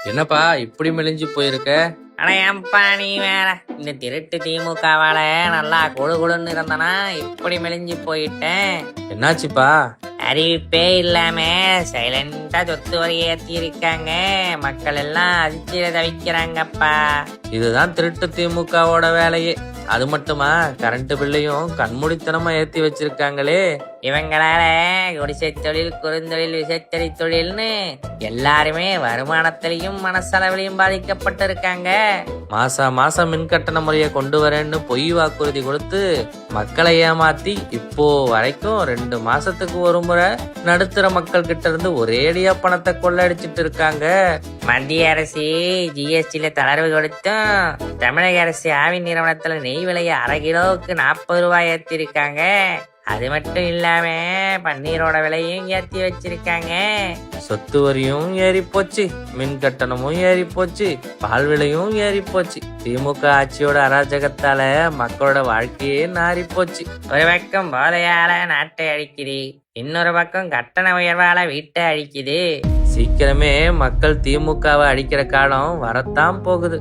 என்னப்பா இப்படி மெலிஞ்சு போயிருக்க? ஆனா ஏன்பா நீ வேற இந்த திருட்டு திமுகவால நல்லா கொழுன்னு இருந்தனா இப்படி மெலிஞ்சு போயிட்டேன். என்னாச்சுப்பா? அறிவிப்பே இல்லாம சைலண்டா சொத்து வரி ஏத்தி இருக்காங்க. மக்கள் எல்லாம் அதிர்ச்சியில தவிக்கிறாங்கப்பா. இதுதான் திருட்டு திமுகவோட வேலையே. அது மட்டுமா, கரண்ட் பில்லையும் கண்மூடித்தனமா ஏத்தி வச்சிருக்காங்களே. இவங்களால குடிசை தொழில், குறுந்தொழில், விசைத்தறி தொழில்னு எல்லாருமே வருமானத்திலையும் மனசளவிலையும் பாதிக்கப்பட்டு இருக்காங்க. மாசம் மின் கட்டண முறையை கொண்டு வரேன்னு பொய் வாக்குறுதி கொடுத்து மக்களை ஏமாத்தி இப்போ வரைக்கும் 2 மாசத்துக்கு ஒரு முறை நடுத்தர மக்கள் கிட்ட இருந்து ஒரேடியா பணத்தை கொள்ளடிச்சிட்டு இருக்காங்க. மத்திய அரசு ஜிஎஸ்டில தளர்வு கொடுத்தும் தமிழக அரசு ஆவின் நிறுவனத்துல நெய் விலையை 1/2 கிலோவுக்கு 40 ரூபாய் ஏத்திருக்காங்க. அது மட்டும் இல்லாம பன்னீரோட விலையும் ஏத்தி வச்சிருக்காங்க. சொத்து வரியும் ஏறி போச்சு, மின் கட்டணமும் ஏறி போச்சு, பால் விலையும் ஏறி போச்சு. திமுக ஆட்சியோட அராஜகத்தால மக்களோட வாழ்க்கையே நாரி போச்சு. ஒரு பக்கம் போதையால நாட்டை அழிக்குது, இன்னொரு பக்கம் கட்டண உயர்வால வீட்டை அழிக்குது. சீக்கிரமே மக்கள் திமுகவை அடிக்கிற காலம் வரத்தான் போகுது.